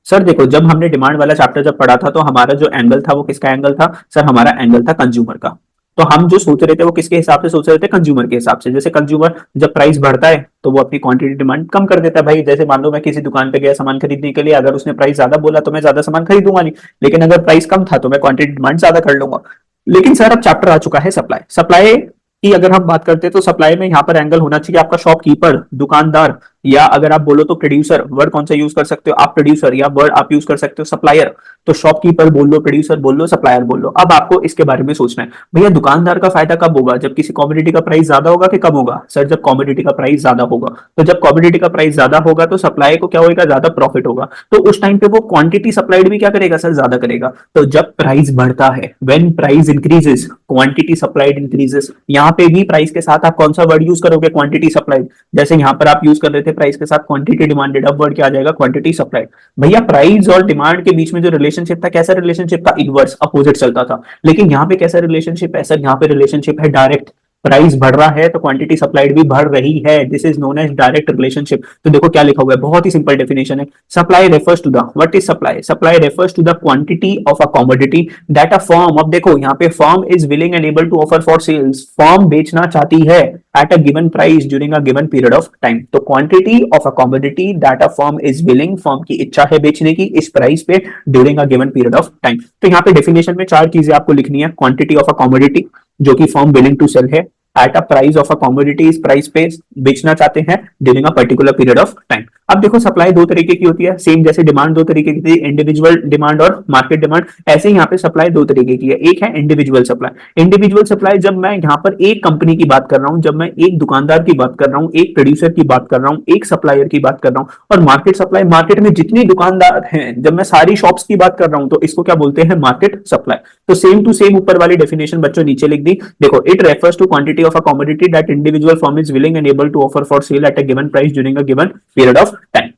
Sir देखो, जब हमने डिमांड वाला चैप्टर जब पढ़ा था तो हमारा जो एंगल था वो किसका एंगल था सर? हमारा एंगल था कंज्यूमर का। तो हम जो सोच रहे थे वो किसके हिसाब से सोच रहे थे? कंज्यूमर के हिसाब से। जैसे कंज्यूमर जब प्राइस बढ़ता है तो वो अपनी क्वांटिटी डिमांड कम कर देता है भाई। जैसे मान लो मैं किसी दुकान पे गया सामान खरीदने के लिए, अगर उसने प्राइस ज्यादा बोला तो मैं ज्यादा सामान खरीदूंगा नहीं, लेकिन अगर प्राइस कम था तो मैं क्वांटिटी डिमांड ज्यादा कर लूंगा। लेकिन सर अब चैप्टर आ चुका है सप्लाई। सप्लाई की अगर हम बात करते हैं तो सप्लाई में यहाँ पर एंगल होना चाहिए आपका शॉपकीपर, दुकानदार, या अगर आप बोलो तो प्रोड्यूसर। वर्ड कौन सा यूज कर सकते हो आप? प्रोड्यूसर। या वर्ड आप यूज कर सकते हो सप्लायर। तो शॉपकीपर बोल लो, प्रोड्यूसर बोल लो, सप्लायर बोल लो। अब आपको इसके बारे में सोचना है भैया दुकानदार का फायदा कब होगा? जब किसी कॉमोडिटी का प्राइस ज्यादा होगा कि कम होगा? सर जब कॉमोडिटी का प्राइस ज्यादा होगा। तो जब कॉमोडिटी का प्राइस ज्यादा होगा तो सप्लाई को क्या होगा? ज्यादा प्रॉफिट होगा। तो उस टाइम पे वो क्वांटिटी सप्लाइड भी क्या करेगा सर? ज्यादा करेगा। तो जब प्राइस बढ़ता है, when price increases quantity supplied increases. यहाँ पे भी प्राइस के साथ आप कौन सा वर्ड यूज करोगे? Quantity supplied. जैसे यहाँ पर आप यूज कर रहे थे प्राइस के साथ क्वांटिटी डिमांडेड, अब वर्ड क्या आ जाएगा? Quantity supplied. भैया प्राइस और डिमांड के बीच में जो रिलेशनशिप था कैसा रिलेशनशिप था? इनवर्स, अपोजिट चलता था। लेकिन यहाँ पे कैसा रिलेशनशिप है सर? यहाँ पे रिलेशनशिप है डायरेक्ट। प्राइस बढ़ रहा है तो क्वांटिटी सप्लाइड भी बढ़ रही है। This is known as direct relationship. तो देखो क्या लिखा हुआ है, बहुत ही सिंपल डेफिनेशन है। Supply refers to the, what is supply? Supply refers to the quantity of a commodity that a firm, अब देखो यहाँ पे firm is willing and able to offer for sales. Firm बेचना चाहती है at a given price during a given period of time। तो quantity of a commodity that a firm is willing, firm की इच्छा है बेचने की इस प्राइस पे during a given period of time. तो यहाँ पे डेफिनेशन में चार चीजें आपको लिखनी है। क्वांटिटी ऑफ अ कमोडिटी जो कि फर्म विलिंग टू सेल है, at a price of a commodity इस प्राइस पे बेचना चाहते हैं during a particular period of time. अब देखो सप्लाई दो तरीके की होती है, सेम जैसे डिमांड दो तरीके की थी, इंडिविजुअल डिमांड और मार्केट डिमांड, ऐसे ही यहाँ पे सप्लाई दो तरीके की है। एक है इंडिविजुअल सप्लाई। इंडिविजुअल सप्लाई जब मैं यहाँ पर एक कंपनी की बात कर रहा हूँ, जब मैं एक दुकानदार की बात कर रहा हूँ, एक प्रोड्यूसर की बात कर रहा हूँ, एक सप्लायर की बात कर रहा हूँ। और मार्केट सप्लाई, मार्केट में जितनी दुकानदार हैं, जब मैं सारी शॉप्स की बात कर रहा हूँ तो इसको क्या बोलते हैं? Market supply. तो सेम टू सेम ऊपर वाली डेफिनेशन बच्चों नीचे लिख दी। देखो, it refers to quantity of a commodity that individual firm is willing and able to offer for sale at a given price during a given period of time.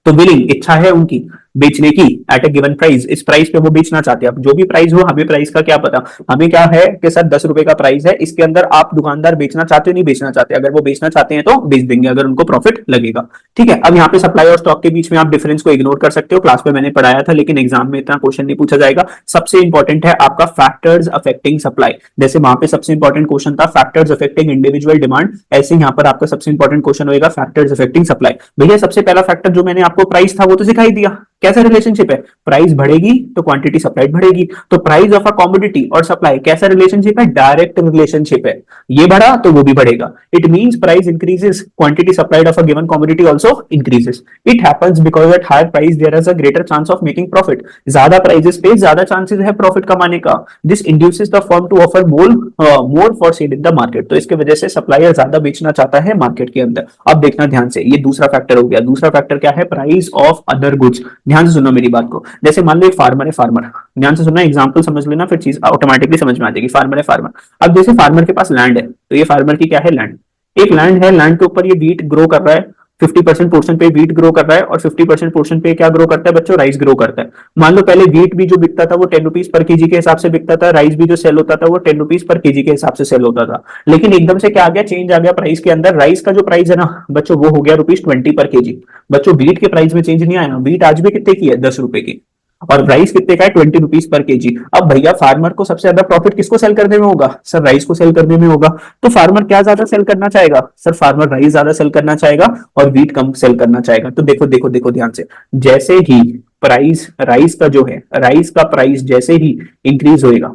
तो willing, इच्छा है उनकी बेचने की, एट अ गिवन प्राइस, इस price पे वो बेचना चाहते हैं। अब जो भी प्राइस हो, हमें प्राइस का क्या पता? हमें क्या है कि सर 10 रुपए का प्राइस है, इसके अंदर आप दुकानदार बेचना चाहते हो नहीं बेचना चाहते? अगर वो बेचना चाहते हैं तो बेच देंगे अगर उनको प्रॉफिट लगेगा। ठीक है। अब यहाँ पे सप्लाई और स्टॉक के बीच में आप डिफरेंस को इग्नोर कर सकते हो, क्लास में मैंने पढ़ाया था, लेकिन एग्जाम में इतना क्वेश्चन नहीं पूछा जाएगा। सबसे इंपॉर्टेंट है आपका फैक्टर्स अफेक्टिंग सप्लाई। जैसे वहां पे सबसे इंपॉर्टेंट क्वेश्चन था फैक्टर्स अफेक्टिंग इंडिविजुअल डिमांड, ऐसे यहाँ पर आपका सबसे इंपॉर्टेंट क्वेश्चन होगा फैक्टर्स अफेक्टिंग सप्लाई। भैया सबसे पहला फैक्टर जो मैंने आपको प्राइस था वो तो सिखाई दिया। कैसा रिलेशनशिप है? प्राइस बढ़ेगी तो क्वांटिटी सप्लाई बढ़ेगी। तो प्राइस ऑफ अ कमोडिटी और सप्लाई कैसा रिलेशनशिप है? डायरेक्ट रिलेशनशिप है। ये बढ़ा तो वो भी बढ़ेगा। It means price increases, quantity supplied of a given commodity also increases. It happens because at higher price there is a greater chance of making profit. ज्यादा प्राइसेस पे ज्यादा चांसेस है प्रॉफिट कमाने का। This induces the firm to offer more for sale in the market. तो इसके वजह से सप्लायर ज्यादा बेचना चाहता है मार्केट के अंदर। अब देखना ध्यान से, ये दूसरा फैक्टर हो गया। दूसरा फैक्टर क्या है? Price of other goods. ध्यान से सुनो मेरी बात को। जैसे मान लो एक फार्मर है, फार्मर, ध्यान से सुनना, एग्जांपल समझ लेना, फिर चीज ऑटोमेटिकली समझ में आ जाएगी। फार्मर है, फार्मर। अब जैसे फार्मर के पास लैंड है, तो ये फार्मर की क्या है? लैंड। एक लैंड है, लैंड के ऊपर ये व्हीट ग्रो कर रहा है। 50% पोर्शन पे व्हीट ग्रो कर रहा है और 50% पोर्शन पे क्या ग्रो करता है बच्चों? राइस ग्रो करता है। मान लो पहले व्हीट भी जो बिकता था वो 10 रुपीज पर केजी के हिसाब से बिकता था, राइस भी जो सेल होता था वो 10 रुपीज पर केजी के हिसाब से सेल होता था। लेकिन एकदम से क्या आ गया? चेंज आ गया प्राइस के अंदर। राइस का जो प्राइस है ना बच्चों वो हो गया ₹20 पर केजी। बच्चों व्हीट के प्राइस में चेंज नहीं आया। व्हीट आज भी कितने की है? 10 रुपए की। और राइस कितने का है? 20 रुपीज पर केजी। अब भैया फार्मर को सबसे ज्यादा प्रॉफिट किसको सेल करने में होगा? सर राइस को सेल करने में होगा। तो फार्मर क्या ज्यादा सेल करना चाहेगा? सर फार्मर राइस ज्यादा सेल करना चाहेगा और व्हीट कम सेल करना चाहेगा। तो देखो देखो देखो ध्यान से, जैसे ही प्राइस राइस का जो है, राइस का प्राइस जैसे ही इंक्रीज होएगा,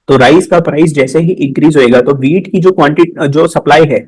तो राइस का प्राइस जैसे ही इंक्रीज होएगा तो व्हीट की जो क्वांटिटी, जो सप्लाई है,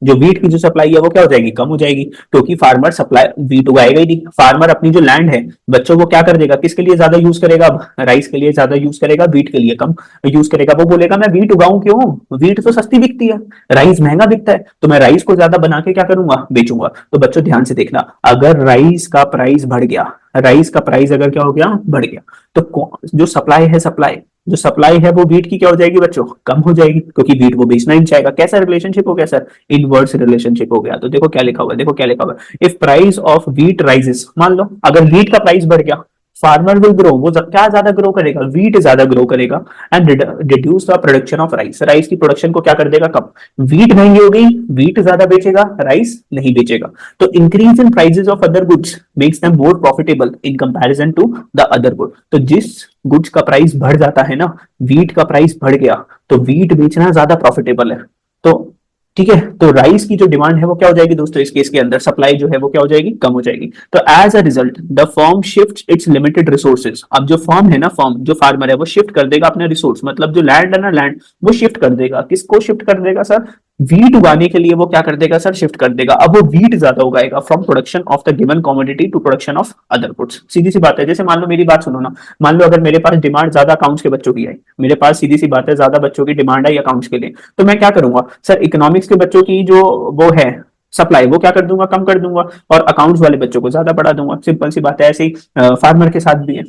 जो व्हीट की जो सप्लाई है वो क्या हो जाएगी? कम हो जाएगी। क्योंकि फार्मर सप्लाई व्हीट उगाएगा ही नहीं। फार्मर अपनी जो लैंड है बच्चों वो क्या कर देगा? किसके लिए ज्यादा यूज करेगा? अब राइस के लिए ज्यादा यूज करेगा, व्हीट के लिए कम यूज करेगा। वो बोलेगा मैं व्हीट उगाऊं क्यों? व्हीट तो सस्ती बिकती है, राइस महंगा बिकता है, तो मैं राइस को ज्यादा बना के क्या करूंगा? बेचूंगा। तो बच्चों ध्यान से देखना, अगर राइस का प्राइस बढ़ गया, राइस का प्राइस अगर क्या हो गया? बढ़ गया, तो जो सप्लाई है, सप्लाई जो सप्लाई है वो व्हीट की क्या हो जाएगी बच्चों? कम हो जाएगी, क्योंकि व्हीट वो बेचना ही नहीं चाहेगा। कैसा रिलेशनशिप हो गया सर? इनवर्स रिलेशनशिप हो गया। तो देखो क्या लिखा हुआ है, देखो क्या लिखा हुआ है। If price of wheat rises, मान लो अगर व्हीट का प्राइस बढ़ गया, फार्मर विल ग्रो, वो क्या ज्यादा ग्रो करेगा, वीट ज्यादा ग्रो करेगा, and reduce the production of rice, rice की प्रोडक्शन को क्या कर देगा कम, वीट महंगी हो गई, वीट ज्यादा बेचेगा, राइस नहीं बेचेगा। तो increase in prices of other goods makes them more profitable in comparison to the other good. तो जिस गुड्स का प्राइस बढ़ जाता है ना, वीट का प्राइस बढ़ गया तो वीट बेचना ज्यादा प्रॉफिटेबल है। तो ठीक है, तो राइस की जो डिमांड है वो क्या हो जाएगी दोस्तों, इस केस के अंदर सप्लाई जो है वो क्या हो जाएगी, कम हो जाएगी। तो as a result the firm shift its limited resources, अब जो फर्म है ना, फर्म जो फार्मर है वो शिफ्ट कर देगा अपने रिसोर्स, मतलब जो लैंड है ना, लैंड वो शिफ्ट कर देगा, किसको शिफ्ट कर देगा सर, वीट उगाने के लिए वो क्या कर देगा सर, शिफ्ट कर देगा। अब वो वीट ज्यादा उगाएगा from production of the given commodity to production of other goods. सीधी सी बात है, जैसे मान लो मेरी बात सुनो ना, मान लो अगर मेरे पास डिमांड ज्यादा अकाउंट्स के बच्चों की है, मेरे पास सीधी सी बात है ज्यादा बच्चों की डिमांड है अकाउंट्स के लिए, तो मैं क्या करूंगा सर, इकोनॉमिक्स के बच्चों की जो वो है सप्लाई वो क्या कर दूंगा, कम कर दूंगा, और अकाउंट्स वाले बच्चों को ज्यादा बढ़ा दूंगा। सिंपल सी बात है, ऐसे ही फार्मर के साथ भी है।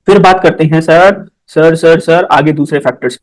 फिर बात करते हैं सर आगे दूसरे फैक्टर्स,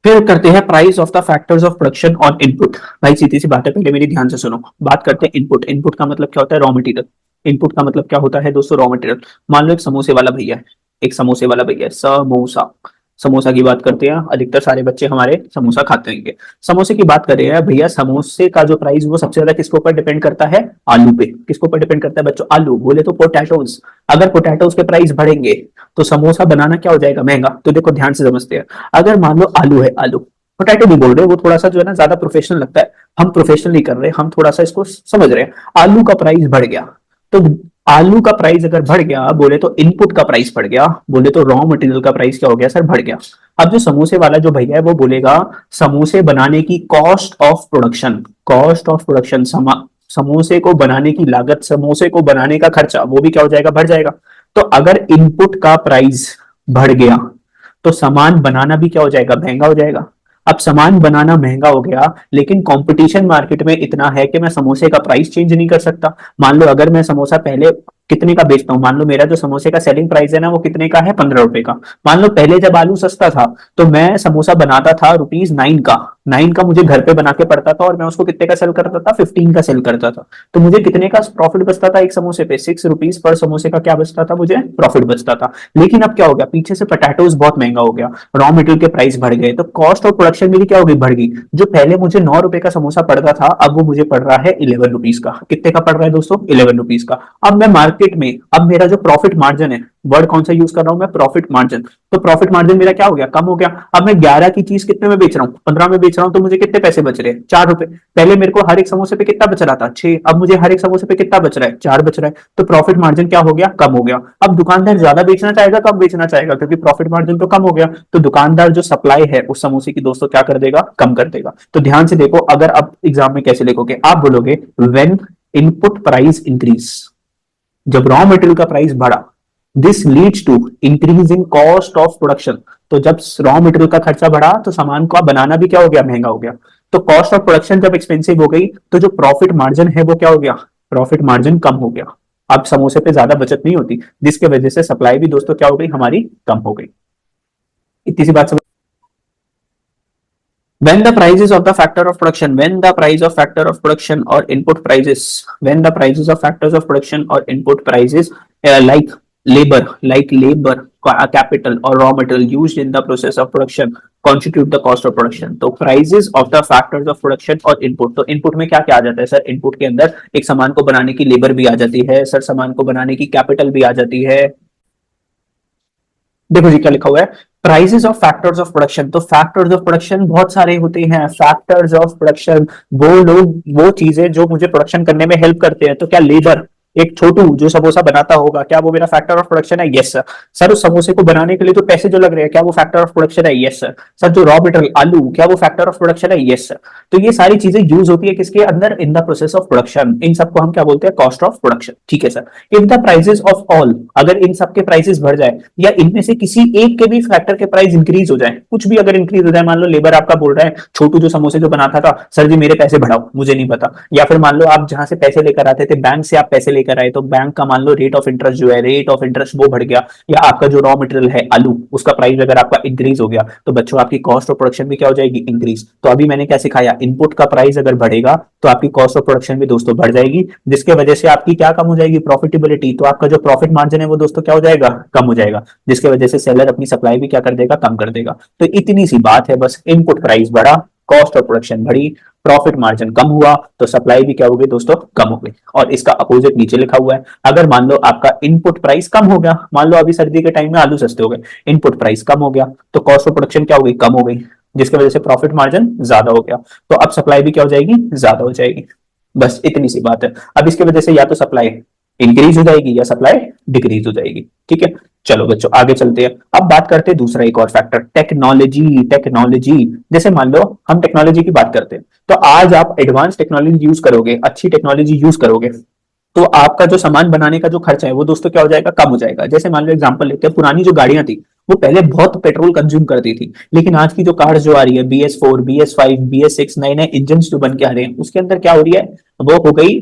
फिर करते हैं price of the factors of production on input. भाई सीधी सी बात है, पहले मेरी ध्यान से सुनो, बात करते हैं इनपुट। इनपुट का मतलब क्या होता है, रॉ मटेरियल। इनपुट का मतलब क्या होता है दोस्तों, रॉ मटेरियल। मान लो एक समोसे वाला भैया है, एक समोसे वाला भैया है, समोसा, समोसा की बात करते हैं, अधिकतर सारे बच्चे हमारे समोसा खाते होंगे। समोसे की बात करें भैया, समोसे का जो प्राइस वो सबसे ज्यादा किसके ऊपर डिपेंड करता है, आलू पे। किसके ऊपर डिपेंड करता है बच्चों, आलू, बोले तो पोटैटोज। अगर पोटैटोज के प्राइस बढ़ेंगे तो समोसा बनाना क्या हो जाएगा, महंगा। तो देखो ध्यान से समझते हैं, अगर मान लो आलू है, आलू, पोटैटो भी बोल रहे हैं, वो थोड़ा सा जो है ना ज्यादा प्रोफेशनल लगता है, हम प्रोफेशनल नहीं कर रहे, हम थोड़ा सा इसको समझ रहे हैं। आलू का प्राइस बढ़ गया, तो आलू का प्राइस अगर बढ़ गया, बोले तो इनपुट का प्राइस बढ़ गया, बोले तो रॉ मटेरियल का प्राइस क्या हो गया सर, बढ़ गया। अब जो समोसे वाला जो भैया है वो बोलेगा समोसे बनाने की cost of production, cost of production, समोसे को बनाने की लागत, समोसे को बनाने का खर्चा, वो भी क्या हो जाएगा, बढ़ जाएगा। तो अगर इनपुट का प्राइस बढ़ गया तो सामान बनाना भी क्या हो जाएगा, महंगा हो जाएगा। अब सामान बनाना महंगा हो गया, लेकिन कंपटीशन मार्केट में इतना है कि मैं समोसे का प्राइस चेंज नहीं कर सकता। मान लो अगर मैं समोसा पहले कितने का बेचता हूं, मान लो मेरा जो समोसे का सेलिंग प्राइस है ना वो कितने का है, 15 रुपए का। मान लो पहले जब आलू सस्ता था तो मैं समोसा बनाता था ₹9 का, 9 का मुझे घर पे बना के पड़ता था, और मैं उसको कितने का सेल करता था, 15 का सेल करता था। तो मुझे कितने का प्रॉफिट बचता था एक समोसे पे, ₹6 पर समोसे का क्या बचता था, मुझे प्रॉफिट बचता था। लेकिन अब क्या हो गया, पीछे से पोटैटोज बहुत महंगा हो गया, रॉ मटेरियल के प्राइस बढ़ गए, तो कॉस्ट ऑफ प्रोडक्शन मेरी क्या हो गई, बढ़ गई। जो पहले मुझे ₹9 का समोसा पड़ता था, अब वो मुझे पड़ रहा है ₹11 का। कितने का पड़ रहा है दोस्तों, ₹11 का। अब मैं मार्केट में, अब मेरा जो प्रॉफिट मार्जिन है, वर्ड कौन सा यूज कर रहा हूं मैं, प्रॉफिट मार्जिन, तो प्रॉफिट मार्जिन मेरा क्या हो गया, कम हो गया। अब मैं 11 की चीज कितने में बेच रहा हूँ, 15 में बेच रहा हूं, तो मुझे कितने पैसे बच रहे हैं, ₹4। पहले मेरे को हर एक समोसे पे कितना बच रहा था, 6, अब मुझे हर एक समोसे पे कितना बच रहा है, 4 बच रहा है। तो प्रॉफिट मार्जिन क्या हो गया, कम हो गया। अब दुकानदार ज्यादा बेचना चाहेगा, कम बेचना चाहेगा, क्योंकि प्रॉफिट मार्जिन तो कम हो गया। तो दुकानदार जो सप्लाई है उस समोसे की दोस्तों क्या कर देगा, कम कर देगा। तो ध्यान से देखो, अगर आप एग्जाम में कैसे लिखोगे, आप बोलोगे व्हेन इनपुट प्राइस इंक्रीज, जब रॉ मटेरियल का प्राइस बढ़ा, this leads to increase in cost of production. तो जब रॉ मटेरियल का खर्चा बढ़ा तो सामान को बनाना भी क्या हो गया, महंगा हो गया। तो कॉस्ट ऑफ प्रोडक्शन जब एक्सपेंसिव हो गई तो जो प्रॉफिट मार्जिन है वो क्या हो गया, प्रॉफिट मार्जिन कम हो गया। अब समोसे पे ज्यादा बचत नहीं होती, जिसके वजह से सप्लाई भी दोस्तों क्या हो गई, हमारी कम हो गई। इतनी सी बात समझ। When the prices of the factor of production, when the price of factor of production or input prices, when the prices of factors of production or input prices like labor, capital or raw material used in the process of production constitute the cost of production. तो prices of the factors of production और input, तो input में क्या क्या आ जाता है sir, input के अंदर एक सामान को बनाने की लेबर भी आ जाती है सर, सामान को बनाने की कैपिटल भी आ जाती है। देखो जी क्या लिखा हुआ है, prices of factors of production. तो फैक्टर्स ऑफ प्रोडक्शन बहुत सारे होते हैं, फैक्टर्स ऑफ प्रोडक्शन वो लोग, वो चीजें जो मुझे प्रोडक्शन करने में हेल्प करते हैं। तो क्या लेबर, एक छोटू जो समोसा बनाता होगा, क्या वो मेरा फैक्टर ऑफ प्रोडक्शन है, यस सर। सर उस समोसे को बनाने के लिए तो पैसे जो लग रहे हैं, क्या वो फैक्टर ऑफ प्रोडक्शन है, यस सर। सर जो रॉ मटेरियल आलू, क्या वो फैक्टर ऑफ प्रोडक्शन है, यस सर। तो ये सारी चीजें यूज होती है किसके अंदर, in the process of production. इन सबको हम क्या बोलते हैं, कॉस्ट ऑफ प्रोडक्शन। ठीक है sir. If the prices of all, अगर इन सबके प्राइसेस बढ़ जाए या इनमें से किसी एक के भी फैक्टर के प्राइस इंक्रीज हो जाए, कुछ भी अगर इंक्रीज हो जाए, मान लो लेबर आपका बोल रहा है, छोटू जो समोसे जो बनाता था, सर जी मेरे पैसे बढ़ाओ, मुझे नहीं पता। या फिर मान लो आप जहां से पैसे लेकर आते थे, बैंक से आप पैसे लेकर लेकर आए तो बैंक का मान लो रेट ऑफ इंटरेस्ट जो है, रेट ऑफ इंटरेस्ट वो बढ़ गया, या आपका जो रॉ मटेरियल है आलू, उसका प्राइस अगर आपका इंक्रीज हो गया, तो बच्चों आपकी कॉस्ट ऑफ प्रोडक्शन भी क्या हो जाएगी, इंक्रीज। तो अभी मैंने क्या सिखाया, इनपुट का प्राइस अगर बढ़ेगा तो आपकी कॉस्ट ऑफ प्रोडक्शन भी दोस्तों बढ़ जाएगी, जिसके वजह से आपकी क्या कम हो जाएगी, प्रॉफिटेबिलिटी। तो आपका जो प्रॉफिट मार्जिन है वो दोस्तों क्या हो जाएगा, कम हो जाएगा, जिसके वजह से सेलर अपनी सप्लाई भी क्या कर देगा, कम कर देगा। तो इतनी सी बात है बस, इनपुट प्राइस बढ़ा, कॉस्ट ऑफ प्रोडक्शन बढ़ी, प्रॉफिट मार्जिन कम हुआ, तो सप्लाई भी क्या हो गई दोस्तों, कम हो गई। और इसका अपोजिट नीचे लिखा हुआ है, अगर मान लो आपका इनपुट प्राइस कम हो गया, मान लो अभी सर्दी के टाइम में आलू सस्ते हो गए, इनपुट प्राइस कम हो गया, तो कॉस्ट ऑफ प्रोडक्शन क्या हो गई, कम हो गई, जिसकी वजह से प्रॉफिट मार्जिन ज्यादा हो गया, तो अब सप्लाई भी क्या हो जाएगी, ज्यादा हो जाएगी। बस इतनी सी बात है। अब इसकी वजह से या तो सप्लाई इंक्रीज हो जाएगी या सप्लाई डिक्रीज हो जाएगी। ठीक है, चलो बच्चों आगे चलते हैं। अब बात करते हैं दूसरा एक और फैक्टर, टेक्नोलॉजी। टेक्नोलॉजी, जैसे मान लो हम टेक्नोलॉजी की बात करते हैं, तो आज आप एडवांस टेक्नोलॉजी यूज करोगे, अच्छी टेक्नोलॉजी यूज करोगे, तो आपका जो सामान बनाने का जो खर्चा है वो दोस्तों क्या हो जाएगा, कम हो जाएगा। जैसे मान लो एग्जांपल लेते हैं, पुरानी जो गाड़ियां थी वो पहले बहुत पेट्रोल कंज्यूम करती थी, लेकिन आज की जो कार्स जो आ रही है, BS4, BS5, BS6, नए नए इंजन जो बन के आ रहे हैं, उसके अंदर क्या हो रही है, वो हो गई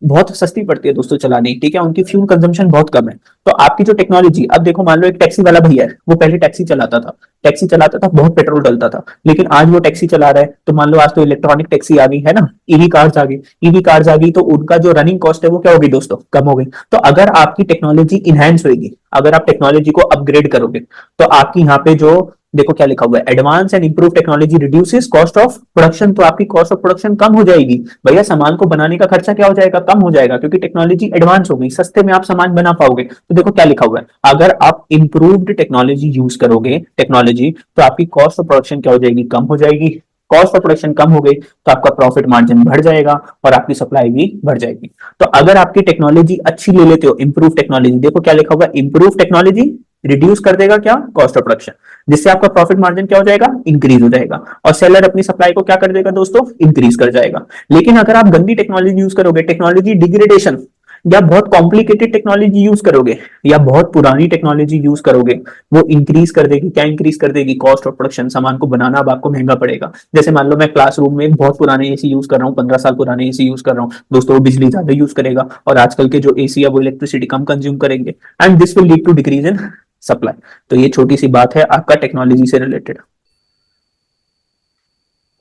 बहुत सस्ती पड़ती है दोस्तों चलानी। ठीक है, उनकी फ्यूल कंजम्पशन बहुत कम है। तो आपकी जो टेक्नोलॉजी, अब देखो मान लो एक टैक्सी वाला भैया है, वो पहले टैक्सी चलाता था, टैक्सी चलाता था, बहुत पेट्रोल डलता था, लेकिन आज वो टैक्सी चला रहा है, तो मान लो आज तो इलेक्ट्रॉनिक टैक्सी आ गई है ना, ईवी कार्स आ गई, ईवी कार्स आ गई, तो उनका जो रनिंग कॉस्ट है वो क्या होगी दोस्तों, कम हो गई। तो अगर आपकी टेक्नोलॉजी इनहेंस होगी, अगर आप टेक्नोलॉजी को अपग्रेड करोगे, तो आपकी यहाँ पे जो देखो क्या लिखा हुआ है, advance and improve technology reduces cost of production, तो आपकी कॉस्ट ऑफ प्रोडक्शन कम हो जाएगी। भैया सामान को बनाने का खर्चा क्या हो जाएगा, कम हो जाएगा, क्योंकि टेक्नोलॉजी एडवांस हो गई, सस्ते में आप सामान बना पाओगे। तो देखो क्या लिखा हुआ है, अगर आप इंप्रूव्ड टेक्नोलॉजी यूज करोगे, टेक्नोलॉजी, तो आपकी कॉस्ट ऑफ प्रोडक्शन क्या हो जाएगी, कम हो जाएगी। कॉस्ट ऑफ प्रोडक्शन कम हो गई तो आपका प्रॉफिट मार्जिन बढ़ जाएगा और आपकी सप्लाई भी बढ़ जाएगी। तो अगर आपकी टेक्नोलॉजी अच्छी ले लेते हो, इंप्रूव टेक्नोलॉजी, देखो क्या लिखा हुआ है, इंप्रूव टेक्नोलॉजी रिड्यूस कर देगा क्या, कॉस्ट ऑफ प्रोडक्शन, जिससे आपका प्रॉफिट मार्जिन क्या हो जाएगा, इंक्रीज हो जाएगा, और सेलर अपनी सप्लाई को क्या कर देगा दोस्तों, इंक्रीज कर जाएगा। लेकिन अगर आप गंदी टेक्नोलॉजी यूज करोगे, टेक्नोलॉजी डिग्रेडेशन, या बहुत कॉम्प्लिकेटेड टेक्नोलॉजी यूज करोगे, या बहुत पुरानी टेक्नोलॉजी यूज करोगे, वो इंक्रीज कर देगी, क्या इंक्रीज कर देगी, कॉस्ट ऑफ प्रोडक्शन। सामान को बनाना अब आपको महंगा पड़ेगा। जैसे मान लो मैं क्लासरूम में बहुत पुराने एसी यूज कर रहा हूँ, 15 साल पुराने एसी यूज कर रहा हूँ दोस्तों, वो बिजली ज्यादा यूज करेगा, और आजकल के जो एसी है वो इलेक्ट्रिसिटी कम कंज्यूम करेंगे, and this will lead to decrease in supply. तो ये छोटी सी बात है आपका टेक्नोलॉजी से रिलेटेड।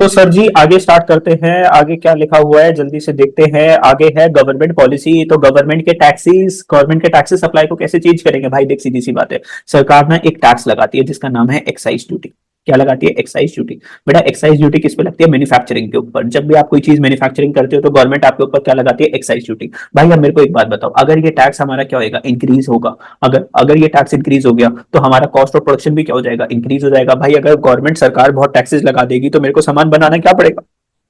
तो सर जी आगे स्टार्ट करते हैं, आगे क्या लिखा हुआ है जल्दी से देखते हैं। आगे है गवर्नमेंट पॉलिसी। तो गवर्नमेंट के टैक्सेस सप्लाई को कैसे चेंज करेंगे भाई, देख सीधी सी बात है, सरकार ना एक टैक्स लगाती है जिसका नाम है एक्साइज ड्यूटी। क्या लगाती है, एक्साइज ड्यूटी। बेटा एक्साइज ड्यूटी किस पे लगती है, मैन्युफैक्चरिंग के ऊपर। जब भी आप कोई चीज मैन्युफैक्चरिंग करते हो तो गवर्नमेंट आपके ऊपर क्या लगाती है, एक्साइज ड्यूटी। भाई अब मेरे को एक बात बताओ, अगर ये टैक्स हमारा क्या होगा, इंक्रीज होगा, अगर अगर ये टैक्स इंक्रीज हो गया तो हमारा कॉस्ट ऑफ प्रोडक्शन भी क्या हो जाएगा, इंक्रीज हो जाएगा। भाई अगर गवर्नमेंट सरकार बहुत टैक्सेस लगा देगी तो मेरे को सामान बनाना क्या पड़ेगा,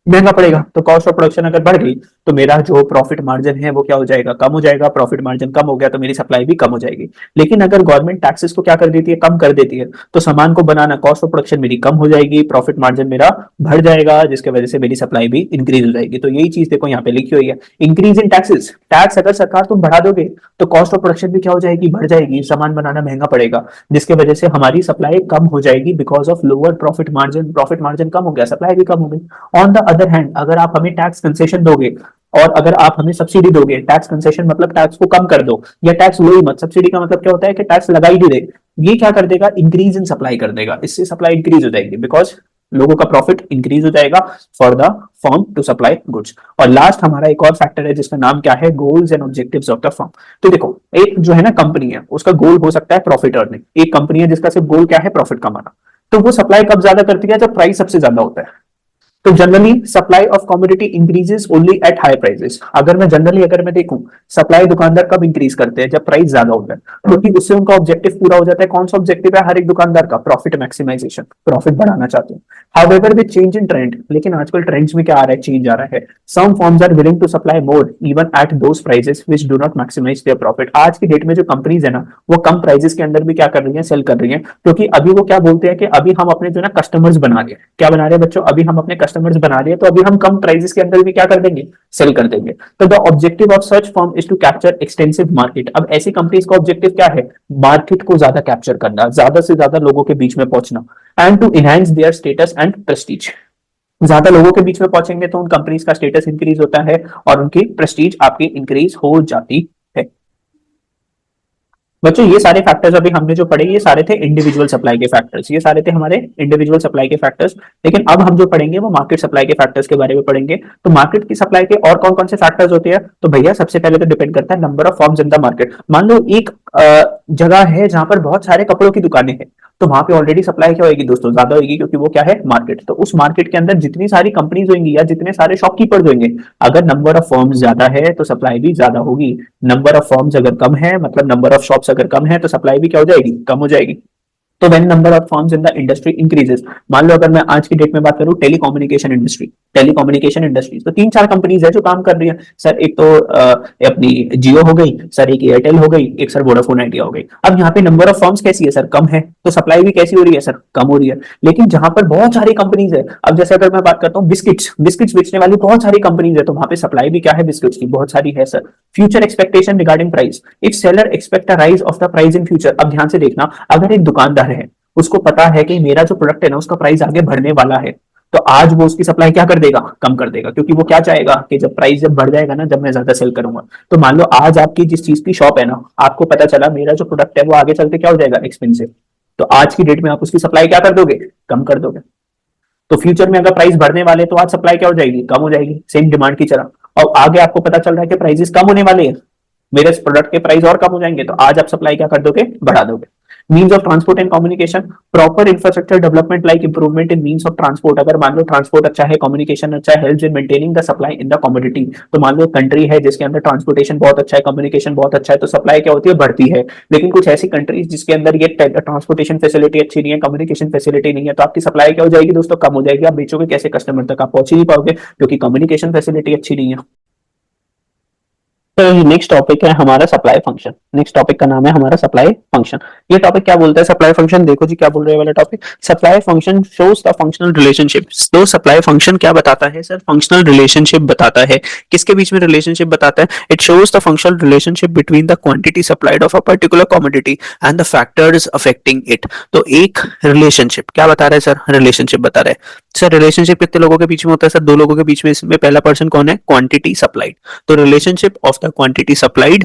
महंगा पड़ेगा। तो कॉस्ट ऑफ प्रोडक्शन अगर बढ़ गई तो मेरा जो प्रॉफिट मार्जिन है वो क्या हो जाएगा, कम हो जाएगा। प्रॉफिट मार्जिन कम हो गया तो मेरी सप्लाई भी कम हो जाएगी। लेकिन अगर गवर्नमेंट टैक्सेस को क्या कर देती है, कम कर देती है, तो सामान को बनाना, कॉस्ट ऑफ प्रोडक्शन मेरी कम हो जाएगी, प्रॉफिट मार्जिन मेरा बढ़ जाएगा, जिसकी वजह से मेरी सप्लाई भी इंक्रीज हो जाएगी। तो यही चीज देखो यहाँ पे लिखी हुई है, इंक्रीज इन टैक्सेस। टैक्स अगर सरकार तुम बढ़ा दोगे तो कॉस्ट ऑफ प्रोडक्शन भी क्या हो जाएगी, बढ़ जाएगी, सामान बनाना महंगा पड़ेगा, जिसकी वजह से हमारी सप्लाई कम हो जाएगी because of lower profit margin. Profit margin कम हो गया, सप्लाई भी कम हो गई। ऑन द अदर हैंड अगर आप हमें टैक्स कंसेशन दोगे और अगर आप हमें सब्सिडी दोगे, टैक्स कंसेशन मतलब टैक्स को कम कर दो या टैक्स लो ही मत। सब्सिडी का मतलब क्या होता है कि टैक्स लगा ही नहीं दे, ये क्या कर देगा, इंक्रीज इन सप्लाई कर देगा, इससे सप्लाई इंक्रीज हो जाएगी बिकॉज लोगों का प्रॉफिट इंक्रीज हो जाएगा for the firm to supply goods. और लास्ट हमारा एक और फैक्टर है जिसका नाम क्या है, goals and objectives of the firm. तो देखो एक जो है ना कंपनी है, उसका गोल हो सकता है प्रॉफिट अर्निंग। एक कंपनी है जिसका सिर्फ गोल क्या है, प्रॉफिट कमाना, तो वो सप्लाई कब ज्यादा करती है, जब प्राइस सबसे ज्यादा होता है। तो generally supply of commodity increases only at high prices. अगर मैं देखूं सप्लाई दुकानदार कब इंक्रीज करते हैं, जब प्राइस ज्यादा होता है, क्योंकि उससे उनका ऑब्जेक्टिव पूरा हो जाता है। कौन सा ऑब्जेक्टिव है हर एक दुकानदार का, प्रॉफिट मैक्सिमाइजेशन, प्रॉफिट बढ़ाना चाहते हैं। However with change in trend, लेकिन आजकल ट्रेंड्स में क्या आ रहा है, चेंज आ रहा है। Some firms are willing to supply more even at those prices which do not maximize their profit. आज की डेट में जो कंपनीज है ना, वो कम प्राइसेस के अंदर भी क्या कर रही है, सेल कर रही है, क्योंकि अभी वो क्या बोलते हैं कि अभी हम अपने जो ना कस्टमर्स बना रहे हैं। क्या बना रहे हैं बच्चों, अभी हम अपने कस्टमर्स बना रहे हैं, तो अभी हम कम प्राइसेस के अंदर भी क्या कर देंगे, सेल कर देंगे। तो the objective of such firm is to capture extensive market. अब ऐसी कंपनीज का ऑब्जेक्टिव क्या है, मार्केट को ज्यादा कैप्चर करना, ज्यादा से ज्यादा लोगों के बीच में पहुंचना, and to enhance their status and prestige. ज्यादा लोगों के बीच में पहुंचेंगे तो उन कंपनीज का स्टेटस इंक्रीज होता है और उनकी प्रेस्टीज आपकी इंक्रीज हो जाती है। बच्चों ये सारे फैक्टर्स अभी हमने जो पढ़े ये सारे थे इंडिविजुअल सप्लाई के फैक्टर्स, ये सारे थे हमारे इंडिविजुअल सप्लाई के फैक्टर्स। लेकिन अब हम जो पढ़ेंगे वो मार्केट सप्लाई के फैक्टर्स के बारे में पढ़ेंगे। तो मार्केट की सप्लाई के और कौन कौन से फैक्टर्स होते हैं, तो भैया सबसे पहले तो डिपेंड करता है number of forms in the market. मान लो एक जगह है जहां पर बहुत सारे कपड़ों की दुकानें हैं, तो वहां पे ऑलरेडी सप्लाई क्या होगी दोस्तों, ज्यादा होगी, क्योंकि वो क्या है मार्केट। तो उस मार्केट के अंदर जितनी सारी कंपनीज होंगी या जितने सारे शॉपकीपर्स होंगे, अगर नंबर ऑफ फॉर्म्स ज्यादा है तो सप्लाई भी ज्यादा होगी। नंबर ऑफ फॉर्म्स अगर कम है, मतलब नंबर ऑफ शॉप्स अगर कम है, तो सप्लाई भी क्या हो जाएगी, कम हो जाएगी। तो when number of firms in the industry increases, मान लो अगर मैं आज की डेट में बात करूं टेलीकम्युनिकेशन इंडस्ट्री, टेलीकम्युनिकेशन इंडस्ट्री तो 3-4 कंपनीज है जो काम कर रही है सर। एक तो अपनी जियो हो गई सर, एक एयरटेल हो गई, एक सर वोडाफोन आइडिया हो गई। अब यहाँ पे नंबर ऑफ फर्म्स कैसी है सर, कम है, तो सप्लाई भी कैसी हो रही है सर, कम हो रही है। लेकिन जहां पर बहुत सारी कंपनीज है, अब जैसे अगर मैं बात करता हूँ बिस्किट्स, बिस्किट्स बेचने वाली बहुत सारी कंपनीज है, तो वहां पे सप्लाई भी क्या है बिस्किट्स की बहुत सारी है sir. Future expectation regarding price, if seller expect a rise of the price in future, अब ध्यान से देखना, अगर एक दुकानदार है उसको पता है कि मेरा जो प्रोडक्ट है ना उसका प्राइस आगे बढ़ने वाला है, तो आज वो उसकी सप्लाई क्या कर देगा, कम कर देगा, क्योंकि वो क्या चाहेगा कि जब प्राइस जब बढ़ जाएगा ना, जब मैं ज्यादा सेल करूंगा। तो मान लो आज आपकी जिस चीज की शॉप है ना, आपको पता चला मेरा जो प्रोडक्ट है वो आगे चलते क्या हो जाएगा, एक्सपेंसिव, तो आज की डेट में आप उसकी सप्लाई क्या कर दोगे, कम कर दोगे। तो फ्यूचर में अगर प्राइस बढ़ने वाले तो आज सप्लाई क्या हो जाएगी, कम हो जाएगी, सेम डिमांड की तरह। और आगे आपको पता चल रहा है कि प्राइसेस कम होने वाले हैं, मेरे प्रोडक्ट के प्राइस और कम हो जाएंगे, तो आज आप सप्लाई क्या कर दोगे, बढ़ा दोगे। Means of transport and communication, proper infrastructure development like improvement in means of transport, अगर मान लो ट्रांसपोर्ट अच्छा है, कम्युनिकेशन अच्छा है, helps in maintaining the supply in the commodity. तो मान लो कंट्री है जिसके अंदर ट्रांसपोर्टेशन बहुत अच्छा है, कम्युनिकेशन बहुत अच्छा है, तो सप्लाई क्या होती है, बढ़ती है। लेकिन कुछ ऐसी कंट्रीज जिसके अंदर ये ट्रांसपोर्टेशन फैसिलिटी अच्छी नहीं है, कम्युनिकेशन फैसिलिटी नहीं है, तो आपकी सप्लाई क्या हो जाएगी दोस्तों, कम हो जाएगी। आप बेचोगे कैसे कस्टमर तक, आप पहुंच ही नहीं पाओगे क्योंकि कम्युनिकेशन फैसिलिटी अच्छी नहीं है। तो नेक्स्ट टॉपिक है हमारा सप्लाई फंक्शन। नेक्स्ट टॉपिक का नाम है हमारा सप्लाई फंक्शन। ये टॉपिक क्या बोलता है सप्लाई फंक्शन, देखो जी क्या बोल रहे हैं वाला topic, supply function shows the functional relationship. तो सप्लाई फंक्शन क्या बताता है सर, फंक्शनल रिलेशनशिप बताता है। किसके बीच में रिलेशनशिप बताता है, it shows the functional relationship between the quantity supplied of a particular commodity and the factors affecting it. तो एक रिलेशनशिप क्या बता रहा है सर, रिलेशनशिप बता रहा है। सर रिलेशनशिप कितने लोगों के बीच में होता है सर, दो लोगों के बीच में। इसमें पहला पर्सन कौन है, क्वांटिटी सप्लाइड। तो relationship of the quantity supplied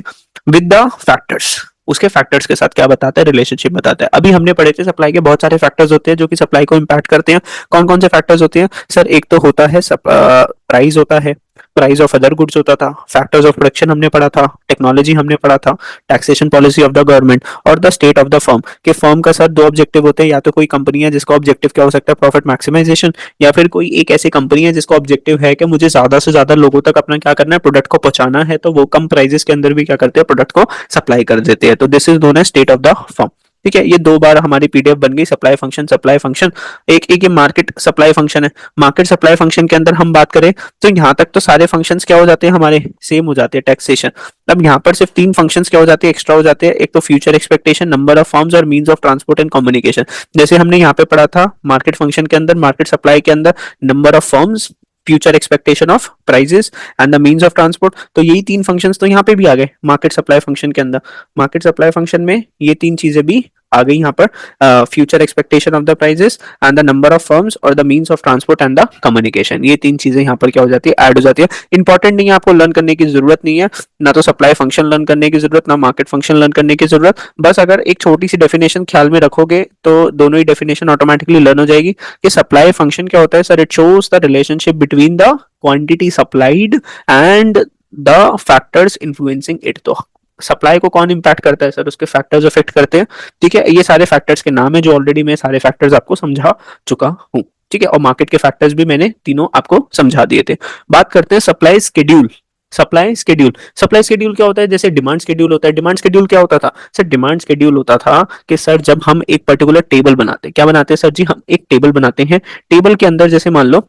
with the factors, उसके फैक्टर्स के साथ क्या बताता है, रिलेशनशिप बताता है। अभी हमने पढ़े थे सप्लाई के बहुत सारे फैक्टर्स होते हैं जो कि सप्लाई को इंपैक्ट करते हैं। कौन कौन से फैक्टर्स होते हैं सर, एक तो होता है प्राइस होता है, प्राइस ऑफ अदर गुड्स होता था, फैक्टर्स ऑफ प्रोडक्शन हमने पढ़ा था, टेक्नोलॉजी हमने पढ़ा था, taxation policy of the government और the state of the firm. के फर्म का सर दो ऑब्जेक्टिव होते हैं, या तो कोई कंपनी है जिसका ऑब्जेक्टिव क्या हो सकता है, प्रॉफिट मैक्सिमाइजेशन, या फिर कोई एक ऐसी कंपनी है जिसका ऑब्जेक्टिव है कि मुझे ज्यादा से ज्यादा लोगों तक अपना क्या करना है, प्रोडक्ट को पहुंचाना है, तो वो कम प्राइजेस के अंदर भी क्या करते हैं, प्रोडक्ट को सप्लाई कर देते हैं। तो this is known as state of the firm. ठीक है, ये दो बार हमारी पीडीएफ बन गई, सप्लाई फंक्शन सप्लाई फंक्शन। एक एक ये मार्केट सप्लाई फंक्शन है। मार्केट सप्लाई फंक्शन के अंदर हम बात करें तो यहाँ तक तो सारे फंक्शंस क्या हो जाते हैं, हमारे सेम हो जाते हैं। टैक्सेशन, अब यहाँ पर सिर्फ 3 फंक्शंस क्या हो जाते हैं, एक्स्ट्रा हो जाते हैं। एक तो future expectation, number of forms और means of transport and communication. जैसे हमने यहाँ पे पढ़ा था मार्केट फंक्शन के अंदर, मार्केट सप्लाई के अंदर number of firms, future expectation of prices and the means of transport. तो यही 3 फंक्शंस तो यहाँ पे भी आ गए मार्केट सप्लाई फंक्शन के अंदर। मार्केट सप्लाई फंक्शन में ये 3 चीजें भी आ गई यहाँ पर, future expectation of the prices and the number of firms और the means of transport and the communication. ये 3 चीजें यहाँ पर क्या हो जाती है, ऐड हो जाती है। इंपॉर्टेंट नहीं है, आपको लर्न करने की जरूरत नहीं है, ना तो सप्लाई फंक्शन लर्न करने की जरूरत, ना मार्केट फंक्शन लर्न करने की जरूरत। बस अगर एक छोटी सी डेफिनेशन ख्याल में रखोगे तो दोनों ही डेफिनेशन ऑटोमेटिकली लर्न हो जाएगी। कि सप्लाई फंक्शन क्या होता है sir, it shows the relationship between the quantity supplied and the factors influencing it. तो सप्लाई को कौन इंपैक्ट करता है सर, उसके फैक्टर्स अफेक्ट करते हैं। ठीक है, ये सारे फैक्टर्स के नाम है जो ऑलरेडी मैं सारे फैक्टर्स आपको समझा चुका हूँ। ठीक है, और मार्केट के फैक्टर्स भी मैंने तीनों आपको समझा दिए थे। बात करते हैं supply schedule. Supply schedule, supply schedule क्या होता है, जैसे डिमांड स्केड्यूल होता है। डिमांड स्केड्यूल क्या होता था सर, डिमांड स्केड्यूल होता था कि सर जब हम एक पर्टिकुलर टेबल बनाते हैं, क्या बनाते हैं सर जी, हम एक टेबल बनाते हैं। टेबल के अंदर जैसे मान लो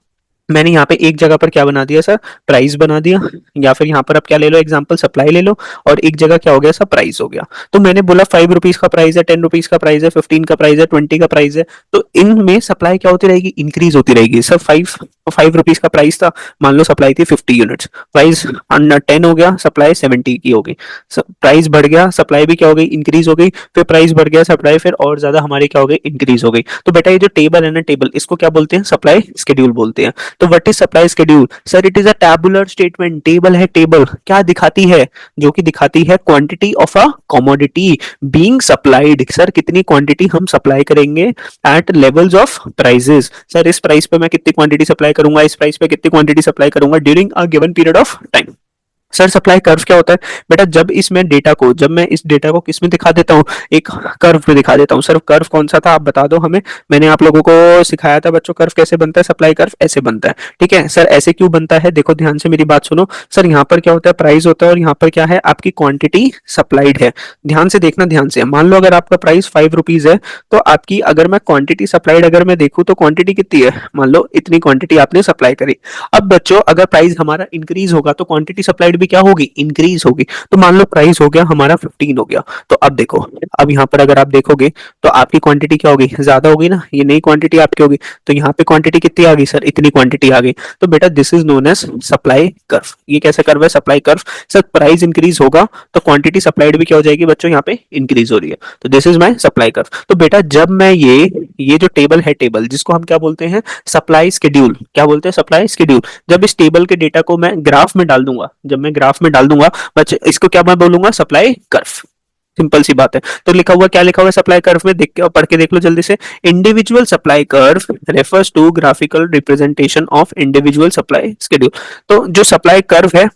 मैंने यहाँ पे एक जगह पर क्या बना दिया सर, प्राइस बना दिया, या फिर यहाँ पर आप क्या ले लो, एग्जांपल सप्लाई ले लो, और एक जगह क्या हो गया सर, प्राइस हो गया। तो मैंने बोला 5 रुपीज का प्राइस है, 10 रुपीज का प्राइस है, 15 का प्राइस है, 20 का प्राइस है। तो इनमें सप्लाई क्या होती रहेगी, इंक्रीज होती रहेगी। सर 5 रुपीज का प्राइस था, मान लो सप्लाई थी 50 यूनिट्स, प्राइस 10 हो गया, सप्लाई 70 की हो गई। प्राइस बढ़ गया, सप्लाई भी क्या हो गई, इंक्रीज हो गई। फिर प्राइस बढ़ गया, सप्लाई फिर और ज्यादा हमारी क्या हो गई, इंक्रीज हो गई। तो बेटा ये जो टेबल है ना, टेबल इसको क्या बोलते हैं, सप्लाई स्केड्यूल बोलते हैं। तो what is supply schedule sir? It is a tabular statement, table है, टेबल क्या दिखाती है? जो कि दिखाती है quantity of a commodity being supplied. Sir कितनी क्वांटिटी हम सप्लाई करेंगे at levels of prices. Sir इस प्राइस पे मैं कितनी क्वांटिटी सप्लाई करूंगा, इस प्राइस पे कितनी क्वांटिटी सप्लाई करूंगा during a given period of time. Sir supply curve क्या होता है बेटा? जब इसमें डेटा को, जब मैं इस डेटा को किस में दिखा देता हूँ, एक कर्व में दिखा देता हूँ। सर कर्व कौन सा था आप बता दो हमें। मैंने आप लोगों को सिखाया था बच्चों कर्व कैसे बनता है, सप्लाई कर्व ऐसे बनता है। ठीक है सर, ऐसे क्यों बनता है? देखो ध्यान से मेरी बात सुनो। सर यहाँ पर क्या होता है, प्राइस होता है और यहाँ पर क्या है, आपकी क्वांटिटी सप्लाइड है। ध्यान से देखना, ध्यान से। मान लो अगर आपका प्राइस 5 रुपीज है, तो आपकी अगर मैं क्वांटिटी सप्लाइड अगर मैं देखूँ तो क्वांटिटी कितनी है, मान लो इतनी क्वांटिटी आपने सप्लाई करी। अब बच्चों अगर प्राइस हमारा इंक्रीज होगा तो क्वांटिटी सप्लाइड भी क्या होगी, इंक्रीज होगी। तो मान लो प्राइस हो गया हमारा 15 हो गया, तो अब देखो, अब यहाँ पर अगर आप देखोगे तो आपकी क्वांटिटी क्या होगी, ज्यादा होगी ना, ये नई क्वांटिटी आपकी होगी। तो यहाँ पे क्वांटिटी कितनी आ गई सर, इतनी क्वांटिटी आ गई। तो बेटा this is known as supply curve. ये कैसा कर्व है, supply curve. Sir price increase होगा तो क्वांटिटी सप्लाइड भी क्या हो जाएगी बच्चों, यहाँ पे इंक्रीज हो रही है। तो this is my supply curve. तो बेटा जब मैं ये जो टेबल है, टेबल जिसको हम क्या बोलते हैं, सप्लाई शेड्यूल, क्या बोलते हैं, सप्लाई शेड्यूल। जब इस टेबल के डेटा को मैं ग्राफ में डाल दूंगा, जब मैं ग्राफ में डाल दूंगा बच्चे, इसको क्या मैं बोलूंगा, सप्लाई कर्व। सिंपल सी बात है। तो लिखा हुआ क्या लिखा हुआ है सप्लाई कर्व में, देख के पढ़ के देख लो जल्दी से। Individual supply curve refers to graphical representation of individual supply schedule. तो जो सप्लाई कर्व है,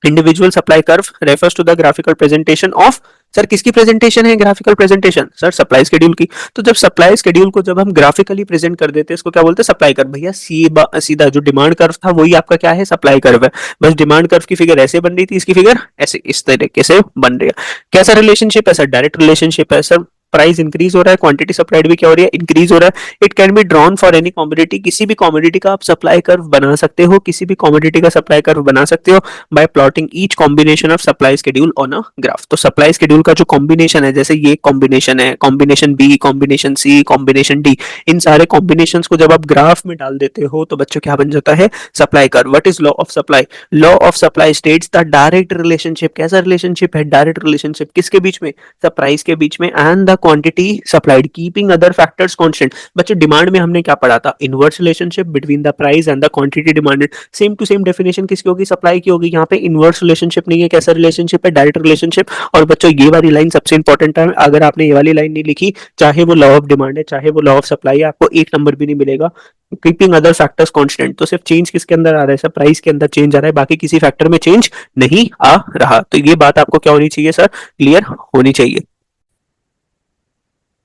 individual supply curve refers to the graphical presentation of, sir किसकी प्रेजेंटेशन है, graphical presentation, sir supply schedule की। तो जब सप्लाई शेड्यूल को जब हम ग्राफिकली प्रेजेंट कर देते हैं, इसको क्या बोलते हैं, सप्लाई कर्व। भैया सीधा जो डिमांड कर्व था वही आपका क्या है, सप्लाई कर्व है। बस डिमांड कर्व की फिगर ऐसे बन रही थी, इसकी फिगर ऐसे इस तरीके से बन रही है। कैसा रिलेशनशिप है सर, डायरेक्ट रिलेशनशिप है सर। प्राइस इंक्रीज हो रहा है, क्वांटिटी सप्लाइड भी क्या हो रही है, इंक्रीज हो रहा है। It can be drawn for any commodity, किसी भी कमोडिटी का आप सप्लाई कर्व बना सकते हो, किसी भी कमोडिटी का सप्लाई कर्व बना सकते हो bye plotting each combination of supply schedule on a graph. तो सप्लाई शेड्यूल का जो कॉम्बिनेशन है, जैसे ये कॉम्बिनेशन है, कॉम्बिनेशन बी, कॉम्बिनेशन सी, कॉम्बिनेशन डी, इन सारे कॉम्बिनेशन को जब आप ग्राफ में डाल देते हो तो बच्चों क्या बन जाता है, supply curve. What is law of supply? Law of supply states the direct relationship. कैसा रिलेशनशिप है, डायरेक्ट रिलेशनशिप। किसके बीच में, सब प्राइस के बीच में, and the quantity supplied keeping other factors constant. बच्चों डिमांड में हमने क्या पढ़ा था, inverse relationship between the price and the quantity demanded. Same to same definition किसकी होगी, सप्लाई की होगी। यहाँ पे इनवर्स रिलेशनशिप नहीं है, कैसा रिलेशनशिप है, डायरेक्ट रिलेशनशिप। और बच्चों ये वाली लाइन सबसे इंपॉर्टेंट है, अगर आपने ये वाली लाइन नहीं लिखी, चाहे वो लॉ ऑफ डिमांड है, चाहे वो लॉ ऑफ सप्लाई है, आपको एक नंबर भी नहीं मिलेगा। कीपिंग अदर फैक्टर्स कांस्टेंट, तो सिर्फ चेंज किसके अंदर आ रहा है सर, प्राइस के अंदर चेंज आ रहा है, बाकी किसी फैक्टर में चेंज नहीं आ रहा। तो ये बात आपको क्या होनी चाहिए सर, क्लियर होनी चाहिए।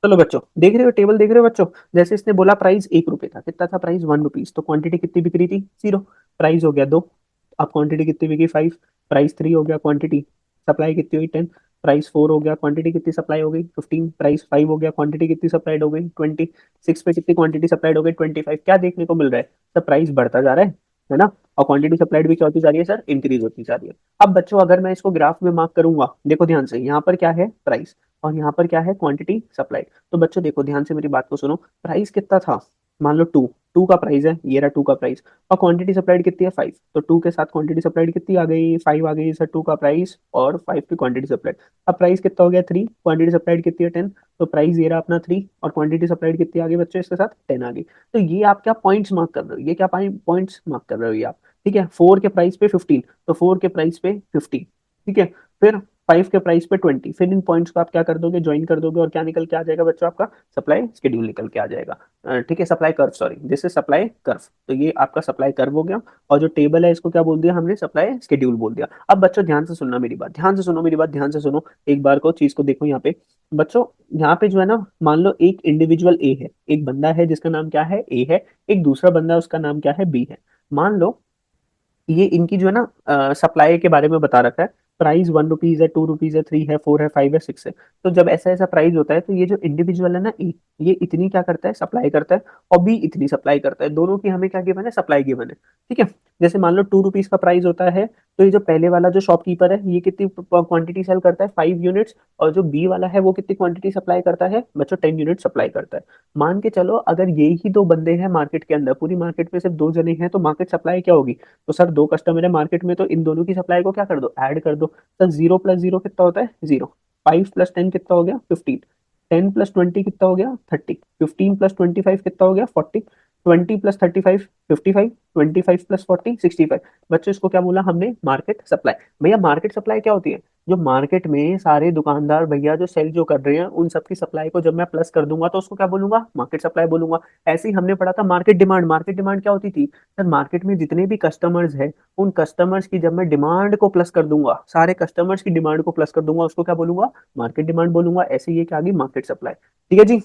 चलो बच्चों देख रहे हो, टेबल देख रहे हो बच्चों। जैसे इसने बोला प्राइस 1 रुपए था, कितना था प्राइस, 1 रुपीज। तो क्वांटिटी कितनी बिक रही थी, 0। प्राइस हो गया 2, अब क्वांटिटी कितनी बिकी, 5। प्राइस 3 हो गया, क्वांटिटी सप्लाई कितनी हुई, 10। प्राइस 4 हो गया, क्वांटिटी कितनी सप्लाई हो गई, 15। प्राइस 5 हो गया, क्वांटिटी कितनी सप्लाइड हो गई, 20। 6 पे कितनी क्वांटिटी सप्लाइड हो गई, 25। क्या देखने को मिल रहा है सर, प्राइस बढ़ता जा रहा है ना। और क्वांटिटी सप्लाइड भी क्या होती जा रही है सर, इंक्रीज होती जा रही है। अब बच्चों अगर मैं इसको ग्राफ में मार्क करूंगा, देखो ध्यान से, यहाँ पर क्या है प्राइस और यहाँ पर क्या है क्वांटिटी सप्लाई। तो बच्चों देखो ध्यान से मेरी बात को सुनो, प्राइस कितना था, मान लो 2, 2 का प्राइस है, ये रहा 2 का प्राइस। और क्वांटिटी सप्लाइड कितनी है, 5। तो 2 के साथ क्वांटिटी सप्लाइड कितनी आ गई, 5 आ गई सर, 2 का प्राइस और 5 की क्वांटिटी सप्लाइड। अब प्राइस कितना हो गया, 3, क्वांटिटी सप्लाइड कितनी है, 10। तो प्राइस ये रहा अपना 3 और क्वांटिटी सप्लाइड कितनी आ गई बच्चों, इसके साथ 10 आ गई। तो ये आप क्या पॉइंट्स मार्क कर रहे हो, ये क्या पॉइंट्स मार्क कर रहे हो ये आप, ठीक है। 4 के प्राइस पे 15, तो 4 के प्राइस पे 50, ठीक है। फिर 5 के प्राइस पे 20। फिर इन पॉइंट्स को आप क्या कर दोगे, ज्वाइन कर दोगे और क्या निकल के आ जाएगा बच्चों, आपका सप्लाई शेड्यूल निकल के आ जाएगा। ठीक है, supply curve, sorry this is supply curve. तो ये आपका सप्लाई कर्व हो गया। और जो टेबल है इसको क्या बोल दिया हमने, सप्लाई शेड्यूल बोल दिया। अब बच्चों ध्यान से सुनना मेरी बात, ध्यान से सुनो मेरी बात, ध्यान से सुनो एक बार को चीज को देखो यहाँ पे बच्चों। यहाँ पे जो है ना, मान लो एक इंडिविजुअल ए है, एक बंदा है जिसका नाम क्या है, ए है। एक दूसरा बंदा है उसका नाम क्या है, बी है। मान लो ये इनकी जो है ना सप्लाई के बारे में बता रखा है। प्राइस 1 रुपीज है, 2 रुपीज है, 3 है, 4 है, 5 है, 6 है। तो जब ऐसा ऐसा प्राइस होता है तो ये जो इंडिविजुअल है ना ए, ये इतनी क्या करता है, सप्लाई करता है। और बी इतनी सप्लाई करता है। दोनों की हमें क्या गिवन है, सप्लाई गिवन है। ठीक है। जैसे मान लो 2 रुपीज का प्राइस होता है, तो ये जो पहले वाला जो शॉपकीपर है ये कितनी क्वांटिटी सेल करता है, 5 यूनिट्स। और जो बी वाला है वो कितनी क्वांटिटी सप्लाई करता है बच्चों, 10 यूनिट सप्लाई करता है। मान के चलो अगर ये ही दो बंदे हैं मार्केट के अंदर, पूरी मार्केट में सिर्फ 2 जने हैं, तो मार्केट सप्लाई क्या होगी। तो सर 2 कस्टमर है मार्केट में, तो इन दोनों की सप्लाई को क्या कर दो, ऐड कर दो। सर 0 + 0 कितना होता है, 0। 5 + 10 कितना हो गया, 15। 10 + 20 कितना हो गया, 30। 15 + 25 कितना हो गया, 40। 20 + 35 55, 25 + 40 65। बच्चों इसको क्या बोला हमने, मार्केट सप्लाई। भैया मार्केट सप्लाई क्या होती है, जो मार्केट में सारे दुकानदार भैया जो सेल जो कर रहे हैं उन सबकी सप्लाई को जब मैं प्लस कर दूंगा तो उसको क्या बोलूंगा, मार्केट सप्लाई बोलूंगा। ऐसे ही हमने पढ़ा था मार्केट डिमांड। मार्केट डिमांड क्या होती थी सर, मार्केट में जितने भी कस्टमर्स है उन कस्टमर्स की जब मैं डिमांड को प्लस कर दूंगा, सारे कस्टमर्स की डिमांड को प्लस कर दूंगा, उसको क्या बोलूंगा, मार्केट डिमांड बोलूंगा। ऐसे ये क्या आ गई, मार्केट सप्लाई। ठीक है जी।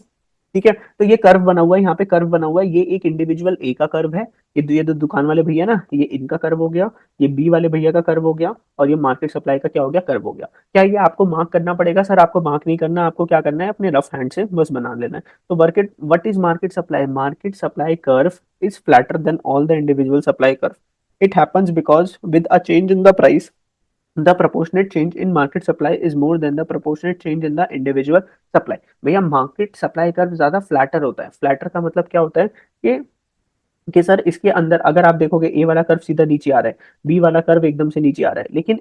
ठीक है, तो ये कर्व बना हुआ है, यहाँ पे कर्व बना हुआ है, ये एक इंडिविजुअल ए का कर्व है, ये दो दुकान वाले भैया ना, ये इनका कर्व हो गया, ये बी वाले भैया का कर्व हो गया, और ये मार्केट सप्लाई का क्या हो गया, कर्व हो गया। क्या ये आपको मार्क करना पड़ेगा सर, आपको मार्क नहीं करना, आपको क्या करना है, अपने रफ हैंड से बस बना लेना है। तो वर्केट what is market supply, market supply curve is flatter than all the individual supply curve. It happens because with a change in the price the proportionate change in market supply is more than the proportionate change in the individual supply। भैया market supply curve ज्यादा flatter होता है। Flatter का मतलब क्या होता है कि सर इसके अंदर अगर आप देखोगे ए वाला कर्व सीधा नीचे आ रहा है, बी वाला कर्व एकदम से नीचे आ रहा है, लेकिन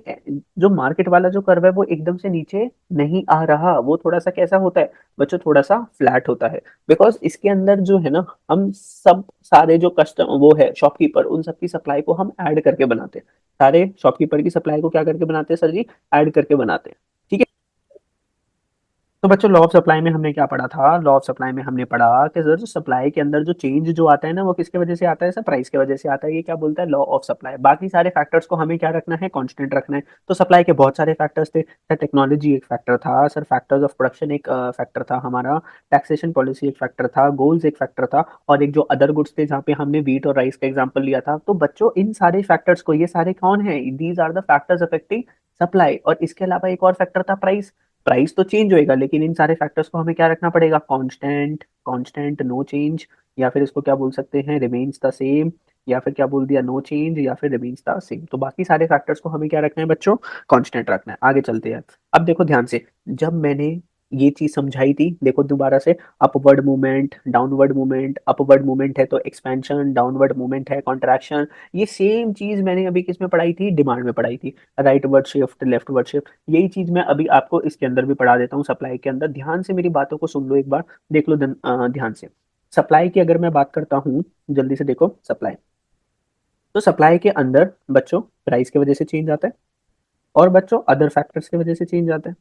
जो मार्केट वाला जो कर्व है वो एकदम से नीचे नहीं आ रहा, वो थोड़ा सा कैसा होता है बच्चों, थोड़ा सा फ्लैट होता है। बिकॉज इसके अंदर जो है ना, हम सब सारे जो कस्टम वो है शॉपकीपर, उन सबकी सप्लाई को हम ऐड करके बनाते हैं। सारे शॉपकीपर की सप्लाई को क्या करके बनाते हैं सर जी, ऐड करके बनाते हैं। ठीक है। तो बच्चों लॉ ऑफ सप्लाई में हमने क्या पढ़ा था, लॉ ऑफ सप्लाई में हमने पढ़ा कि सर जो सप्लाई के अंदर जो चेंज जो आता है ना वो किसके वजह से आता है सर, प्राइस के वजह से आता है। ये क्या बोलता है, लॉ ऑफ सप्लाई। बाकी सारे फैक्टर्स को हमें क्या रखना है, कांस्टेंट रखना है। तो सप्लाई के बहुत सारे फैक्टर्स थे सर, टेक्नोलॉजी एक फैक्टर था सर, फैक्टर्स ऑफ प्रोडक्शन एक फैक्टर था हमारा, टैक्सेशन पॉलिसी एक फैक्टर था, गोल्स एक फैक्टर था, और एक जो अदर गुड्स थे जहाँ पे हमने वीट और राइस का एग्जाम्पल लिया था। तो बच्चों इन सारे फैक्टर्स को, ये सारे कौन है, these are the factors affecting supply. और इसके अलावा एक और फैक्टर था प्राइस। प्राइस तो चेंज होएगा लेकिन इन सारे फैक्टर्स को हमें क्या रखना पड़ेगा, कांस्टेंट, कांस्टेंट नो चेंज, या फिर इसको क्या बोल सकते हैं, रिमेन्स द सेम, या फिर क्या बोल दिया, नो चेंज, या फिर रिमेन्स द सेम। तो बाकी सारे फैक्टर्स को हमें क्या रखना है बच्चों, कांस्टेंट रखना है। आगे चलते हैं। अब देखो ध्यान से, जब मैंने ये चीज समझाई थी, देखो दोबारा से, upward movement, downward movement, upward movement है तो एक्सपेंशन, डाउनवर्ड मूवमेंट है कॉन्ट्रैक्शन, ये सेम चीज मैंने अभी किस में पढ़ाई थी, डिमांड में पढ़ाई थी। Right word shift, left word shift, यही चीज मैं अभी आपको इसके अंदर भी पढ़ा देता हूँ, सप्लाई के अंदर। ध्यान से मेरी बातों को सुन लो एक बार, देख लो ध्यान से। सप्लाई की अगर मैं बात करता हूँ, जल्दी से देखो सप्लाई। तो सप्लाई के अंदर बच्चों प्राइस की वजह से चेंज आता है, और बच्चों अदर फैक्टर्स की वजह से चेंज आता है।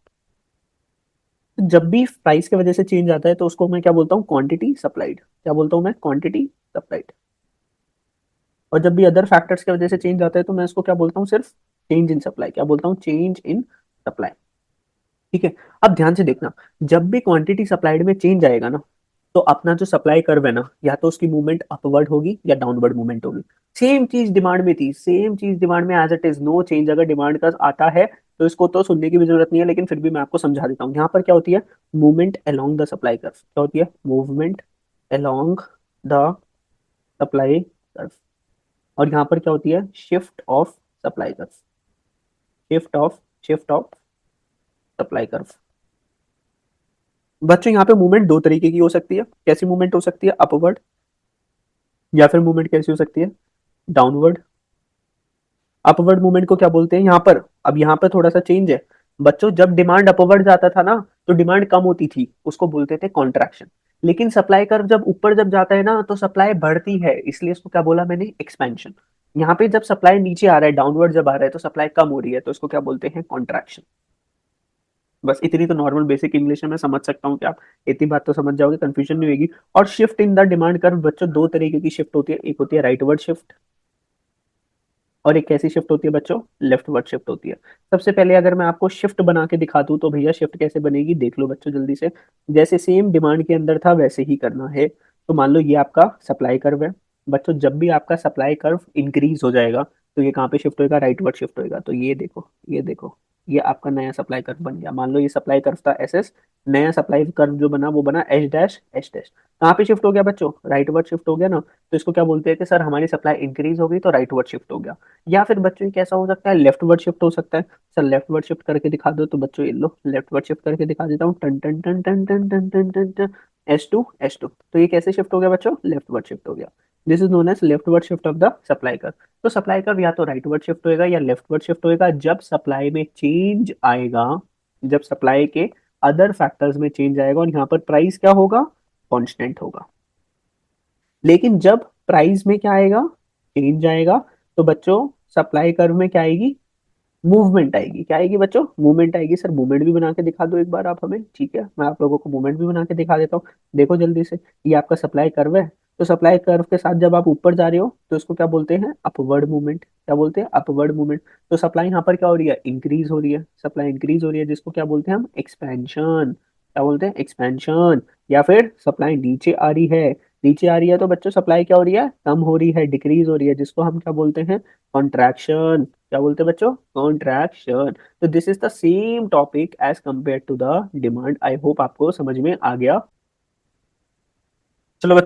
तो जब भी प्राइस की वजह से चेंज आता है तो उसको मैं क्या बोलता हूँ, क्वांटिटी सप्लाइड। क्या बोलता हूँ मैं, क्वांटिटी सप्लाइड। और जब भी अदर फैक्टर्स की वजह से चेंज आता है तो मैं इसको क्या बोलता हूँ, सिर्फ चेंज इन सप्लाई। क्या बोलता हूँ, चेंज इन सप्लाई। ठीक है। अब ध्यान से देखना, जब भी क्वांटिटी सप्लाइड में चेंज आएगा ना, तो अपना जो सप्लाई कर्व है ना, या तो उसकी मूवमेंट अपवर्ड होगी या डाउनवर्ड मूवमेंट होगी। सेम चीज डिमांड में थी, सेम चीज डिमांड में as it is, no change. अगर डिमांड का आता है तो इसको तो सुनने की भी जरूरत नहीं है, लेकिन फिर भी मैं आपको समझा देता हूँ। यहाँ पर क्या होती है, movement along the supply curve. क्या होती है, movement along the supply curve. और यहाँ पर क्या होती है, shift of supply curve, shift of supply curve. बच्चों यहाँ पे मूवमेंट दो तरीके की हो सकती है। कैसी मूवमेंट हो सकती है, अपवर्ड, या फिर मूवमेंट कैसी हो सकती है, डाउनवर्ड। अपवर्ड मूवमेंट को क्या बोलते हैं यहाँ पर, अब यहाँ पर थोड़ा सा चेंज है बच्चों। जब डिमांड अपवर्ड जाता था ना, तो डिमांड कम होती थी, उसको बोलते थे कॉन्ट्रैक्शन। लेकिन सप्लाई कर्व जब ऊपर जब जाता है ना, तो सप्लाई बढ़ती है, इसलिए इसको क्या बोला मैंने, एक्सपेंशन। यहाँ पे जब सप्लाई नीचे आ रहा है, डाउनवर्ड जब आ रहा है, तो सप्लाई कम हो रही है, तो इसको क्या बोलते हैं, कॉन्ट्रैक्शन। बस इतनी तो नॉर्मल बेसिक इंग्लिश में मैं समझ सकता हूँ कि आप इतनी बात तो समझ जाओगे, कंफ्यूजन नहीं होगी। और shift in the demand curve बच्चों दो तरीके की शिफ्ट होती है, एक होती है राइटवर्ड शिफ्ट, और एक कैसी शिफ्ट होती है बच्चों, लेफ्ट वर्ड शिफ्ट होती है। सबसे पहले अगर मैं आपको शिफ्ट बना के दिखा दूं तो भैया शिफ्ट कैसे बनेगी, देख लो बच्चों जल्दी से। जैसे सेम डिमांड के अंदर था वैसे ही करना है। तो मान लो ये आपका सप्लाई कर्व है बच्चों, जब भी आपका सप्लाई कर्व इंक्रीज हो जाएगा तो ये कहाँ पे शिफ्ट होएगा, राइट वर्ड शिफ्ट होएगा। तो ये देखो, ये देखो, ये आपका नया सप्लाई कर्व बन गया। मान लो ये सप्लाई कर्व था एस एस, नया सप्लाई कर्व जो बना वो बना एच डैश एच डैश। कहाँ पे शिफ्ट हो गया बच्चों, राइट वर्ड शिफ्ट हो गया ना। तो इसको क्या बोलते हैं कि सर हमारी सप्लाई इंक्रीज हो गई तो राइट वर्ड शिफ्ट हो गया। या फिर बच्चों ये कैसा हो सकता है, लेफ्ट वर्ड शिफ्ट हो सकता है। सर लेफ्ट वर्ड शिफ्ट करके दिखा दो, तो बच्चों ये लो लेफ्ट वर्ड शिफ्ट करके दिखा देता हूँ, टन टन टन टन टन टन टन टन टन, S2 S2। तो ये कैसे शिफ्ट हो गया बच्चों, लेफ्ट वर्ड शिफ्ट हो गया। This is known as leftward shift of the supply curve. तो सप्लाई कर्व या तो राइट वर्ड शिफ्ट होएगा या लेफ्ट वर्ड शिफ्ट होएगा जब सप्लाई में चेंज आएगा, जब सप्लाई के अदर फैक्टर्स में चेंज आएगा, और यहाँ पर प्राइस क्या होगा, कांस्टेंट होगा। लेकिन जब प्राइस में क्या आएगा, चेंज आएगा, तो बच्चों सप्लाई कर्व में क्या आएगी, मूवमेंट आएगी। क्या आएगी बच्चों, मूवमेंट आएगी। सर मूवमेंट भी बना के दिखा दो एक बार आप हमें। ठीक है, मैं आप लोगों को मूवमेंट भी बना के दिखा देता हूँ। देखो जल्दी से, ये आपका सप्लाई कर्व है, तो सप्लाई कर्व के साथ जब आप ऊपर जा रहे हो तो इसको क्या बोलते हैं, अपवर्ड मूवमेंट। क्या बोलते हैं, अपवर्ड मूवमेंट। तो सप्लाई यहाँ पर क्या हो रही है, इंक्रीज हो रही है। सप्लाई इंक्रीज हो रही है, जिसको क्या बोलते हैं हम, एक्सपेंशन। क्या बोलते हैं, एक्सपेंशन। या फिर सप्लाई नीचे आ रही है, नीचे आ रही है तो बच्चों सप्लाई क्या हो रही है, कम हो रही है, डिक्रीज हो रही है, जिसको हम क्या बोलते हैं, कॉन्ट्रैक्शन। क्या बोलते हैं बच्चों, कॉन्ट्रैक्शन। तो this is the same topic as compare to the demand. I hope आपको समझ में आ गया।